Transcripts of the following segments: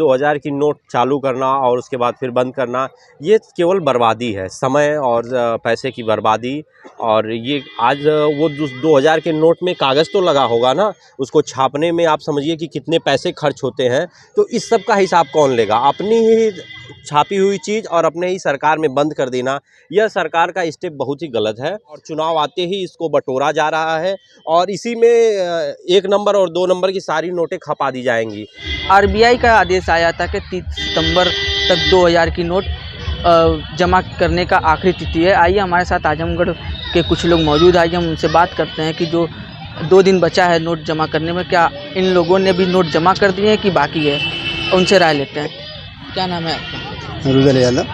2000 की नोट चालू करना और उसके बाद फिर बंद करना, ये केवल बर्बादी है, समय और पैसे की बर्बादी। और ये आज वो 2000 के नोट में कागज़ तो लगा होगा ना, उसको छापने में आप समझिए कि कितने पैसे खर्च होते हैं। तो इस सब का हिसाब कौन लेगा? अपनी ही छापी हुई चीज़ और अपने ही सरकार में बंद कर देना, यह सरकार का स्टेप बहुत ही गलत है। और चुनाव आते ही इसको बटोरा जा रहा है और इसी में 1 नंबर और 2 नंबर की सारी नोटें खपा दी जाएंगी। आरबीआई का आदेश आया था कि 30 सितंबर तक 2000 की नोट जमा करने का आखिरी तिथि है। आइए हमारे साथ आजमगढ़ के कुछ लोग मौजूद, आइए हम उनसे बात करते हैं कि जो 2 दिन बचा है नोट जमा करने में, क्या इन लोगों ने भी नोट जमा कर दिए हैं कि बाकी है, उनसे राय लेते हैं। क्या नाम है आपका? रुदल यादव।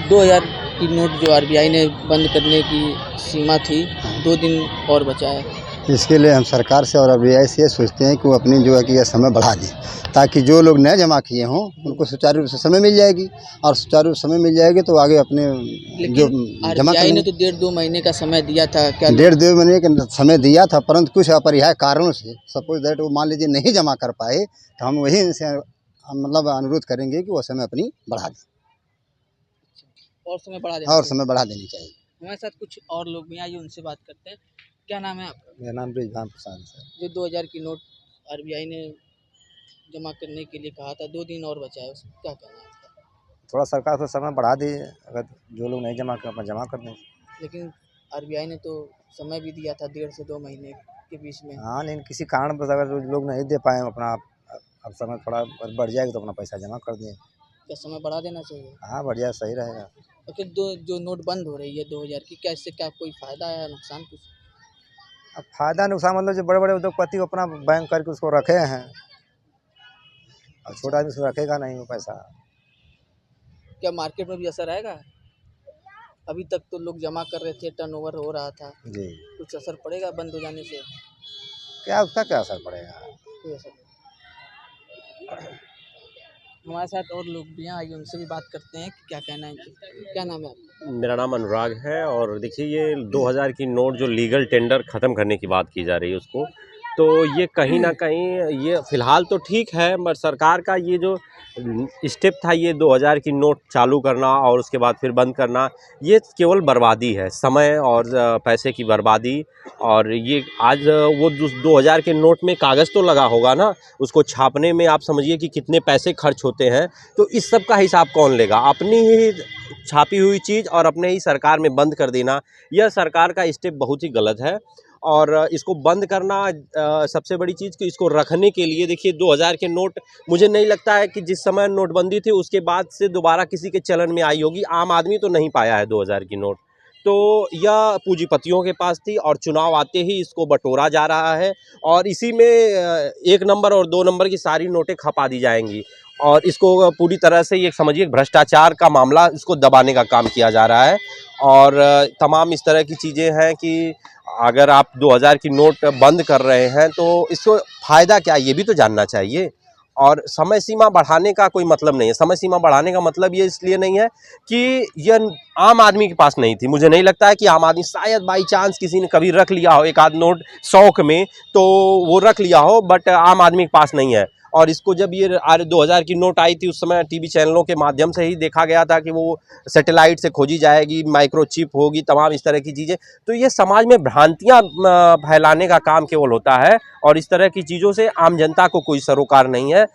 2000 की नोट जो आरबीआई ने बंद करने की सीमा थी, 2 दिन और बचा है। इसके लिए हम सरकार से और आरबीआई से ये सोचते हैं कि वो अपनी जो है कि यह समय बढ़ा दें, ताकि जो लोग नए जमा किए हों उनको सुचारू रूप से समय मिल जाएगी, और सुचारू रूप समय मिल जाएगी तो आगे अपने जो जमा आरबीआई ने तो 1.5-2 महीने का समय दिया था। क्या 1.5-2 महीने का समय दिया था, परंतु कुछ अपरिहार्य कारणों से सपोज दैट वो मान लीजिए नहीं जमा कर पाए, तो हम वही इनसे मतलब अनुरोध करेंगे कि वो समय अपनी बढ़ा दें और समय बढ़ा दें? और समय बढ़ा देनी चाहिए। हमारे साथ कुछ और लोग भी आइए उनसे बात करते हैं। क्या नाम है आपका? मेरा नाम ब्रिजभान प्रसाद है सर। जो 2000 की नोट आरबीआई ने जमा करने के लिए कहा था, 2 दिन और बचा है, उसका क्या कहना है आपका? थोड़ा सरकार को समय बढ़ा दी, अगर जो लोग नहीं जमा कर अपना जमा कर दें। लेकिन आरबीआई ने तो समय भी दिया था 1.5 से 2 महीने के बीच में। हाँ, लेकिन किसी कारण बस अगर लोग नहीं दे पाए अपना, अब समय थोड़ा बढ़ जाएगा तो अपना पैसा जमा कर दें। क्या समय बढ़ा देना चाहिए? हाँ, बढ़ जाए, सही रहेगा। और फिर जो नोट बंद हो रही है 2000 की, क्या इससे क्या कोई फ़ायदा है या नुकसान कुछ? अब फ़ायदा नुकसान मतलब जो बड़े बड़े उद्योगपति अपना बैंक करके उसको रखे हैं, और छोटा आदमी उसको रखेगा नहीं वो पैसा। क्या मार्केट में भी असर आएगा? अभी तक तो लोग जमा कर रहे थे, टर्नओवर हो रहा था, जी, कुछ असर पड़ेगा बंद हो जाने से? क्या उसका क्या असर पड़ेगा? कोई असर नहीं। हमारे साथ और लोग भी हैं, आइए उनसे भी बात करते हैं कि क्या कहना है इनका। क्या नाम है आपका? मेरा नाम अनुराग है। और देखिए, ये 2000 की नोट जो लीगल टेंडर ख़त्म करने की बात की जा रही है उसको, तो ये कहीं ना कहीं ये फ़िलहाल तो ठीक है, मगर सरकार का ये जो स्टेप था, ये 2000 की नोट चालू करना और उसके बाद फिर बंद करना, ये केवल बर्बादी है, समय और पैसे की बर्बादी। और ये आज वो 2000 के नोट में कागज़ तो लगा होगा ना, उसको छापने में आप समझिए कि कितने पैसे खर्च होते हैं। तो इस सब का हिसाब कौन लेगा? अपनी ही छापी हुई चीज़ और अपने ही सरकार में बंद कर देना, यह सरकार का स्टेप बहुत ही गलत है। और इसको बंद करना सबसे बड़ी चीज़ कि इसको रखने के लिए देखिए, 2000 के नोट, मुझे नहीं लगता है कि जिस समय नोटबंदी थी उसके बाद से दोबारा किसी के चलन में आई होगी। आम आदमी तो नहीं पाया है 2000 की नोट, तो यह पूंजीपतियों के पास थी और चुनाव आते ही इसको बटोरा जा रहा है। और इसी में 1 नंबर और 2 नंबर की सारी नोटें खपा दी जाएंगी और इसको पूरी तरह से ये समझिए भ्रष्टाचार का मामला, इसको दबाने का काम किया जा रहा है। और तमाम इस तरह की चीज़ें हैं कि अगर आप 2000 की नोट बंद कर रहे हैं तो इसको फ़ायदा क्या, ये भी तो जानना चाहिए। और समय सीमा बढ़ाने का कोई मतलब नहीं है। समय सीमा बढ़ाने का मतलब ये इसलिए नहीं है कि यह आम आदमी के पास नहीं थी। मुझे नहीं लगता है कि आम आदमी, शायद बाई चांस किसी ने कभी रख लिया हो एक आध नोट शौक में, तो वो रख लिया हो, बट आम आदमी के पास नहीं है। और इसको जब ये 2000 की नोट आई थी, उस समय टीवी चैनलों के माध्यम से ही देखा गया था कि वो सैटेलाइट से खोजी जाएगी, माइक्रोचिप होगी, तमाम इस तरह की चीज़ें। तो ये समाज में भ्रांतियाँ फैलाने का काम केवल होता है और इस तरह की चीज़ों से आम जनता को कोई सरोकार नहीं है।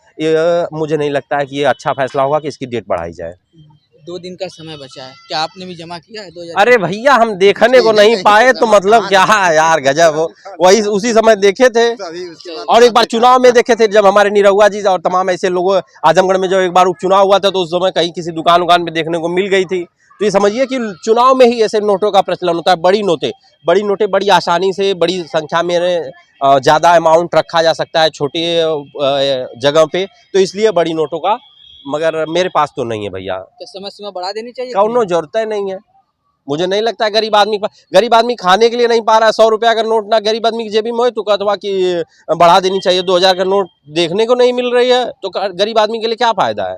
मुझे नहीं लगता है कि ये अच्छा फैसला होगा कि इसकी डेट बढ़ाई जाए। 2 दिन का समय बचा है, क्या आपने भी जमा किया है 2000? अरे भैया, हम देखने को नहीं पाए तो मतलब क्या है यार, गजब हो। वही उसी समय देखे थे और एक बार चुनाव में देखे थे, जब हमारे निरहुआ जी और तमाम ऐसे लोगों, आजमगढ़ में जो एक बार उपचुनाव हुआ था, तो उस समय कहीं किसी दुकान में देखने को मिल गई थी। तो ये समझिए कि चुनाव में ही ऐसे नोटों का प्रचलन होता है। बड़ी नोटें बड़ी आसानी से बड़ी संख्या में ज़्यादा अमाउंट रखा जा सकता है छोटे जगह पे, तो इसलिए बड़ी नोटों का, मगर मेरे पास तो नहीं है भैया। क्या समय सीमा बढ़ा देनी चाहिए? कौनो जरूरत नहीं है। मुझे नहीं लगता है गरीब आदमी खाने के लिए नहीं पा रहा है। 100 रुपया का नोट ना गरीब आदमी की जेबी में हो तो कहता कि बढ़ा देनी चाहिए। 2000 का नोट देखने को नहीं मिल रही है तो गरीब आदमी के लिए क्या फायदा है?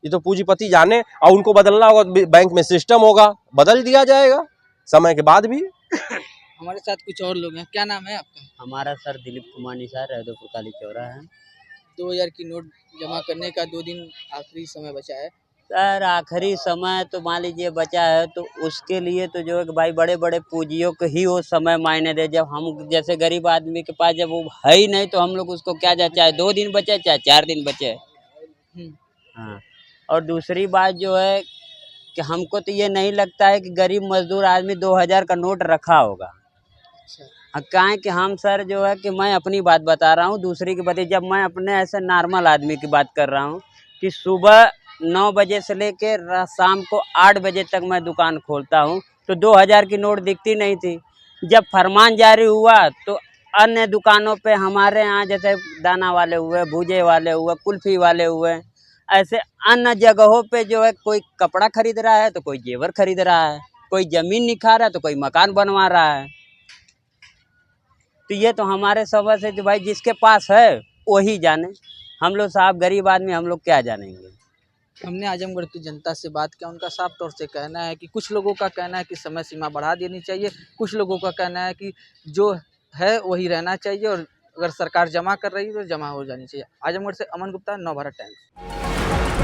ये तो पूंजीपति जाने, और उनको बदलना होगा, बैंक में सिस्टम होगा, बदल दिया जाएगा समय के बाद भी। हमारे साथ कुछ और लोग हैं। क्या नाम है आपका? हमारा सर दिलीप कुमार निसार, रहदोपुर काली चौरा है। 2000 की नोट जमा करने का 2 दिन आखिरी समय बचा है। सर आखिरी समय तो मान लीजिए बचा है, तो उसके लिए तो जो है कि भाई बड़े बड़े पूंजियों को ही वो समय मायने दे। जब हम जैसे गरीब आदमी के पास जब वो है ही नहीं, तो हम लोग उसको क्या जाए, चाहे 2 दिन बचे चाहे 4 दिन बचे। हम्म, हाँ, और दूसरी बात जो है कि हमको तो ये नहीं लगता है कि गरीब मजदूर आदमी 2000 का नोट रखा होगा। अच्छा। क्या है कि हम सर जो है कि मैं अपनी बात बता रहा हूँ, दूसरी की बताइए। जब मैं अपने ऐसे नॉर्मल आदमी की बात कर रहा हूँ कि सुबह 9 बजे से लेके शाम को 8 बजे तक मैं दुकान खोलता हूँ, तो 2000 की नोट दिखती नहीं थी। जब फरमान जारी हुआ तो अन्य दुकानों पे हमारे यहाँ जैसे दाना वाले हुए, भूजे वाले हुए, कुल्फी वाले हुए, ऐसे अन्य जगहों पे जो है कोई कपड़ा खरीद रहा है तो कोई जेवर खरीद रहा है, कोई जमीन निखा रहा है तो कोई मकान बनवा रहा है। तो ये तो हमारे समझ से जो भाई जिसके पास है वही जाने, हम लोग साहब गरीब आदमी हम लोग क्या जानेंगे। हमने आजमगढ़ की जनता से बात किया, उनका साफ तौर से कहना है कि कुछ लोगों का कहना है कि समय सीमा बढ़ा देनी चाहिए, कुछ लोगों का कहना है कि जो है वही रहना चाहिए और अगर सरकार जमा कर रही है तो जमा हो जानी चाहिए। आजमगढ़ से अमन गुप्ता, नवभारत टाइम्स।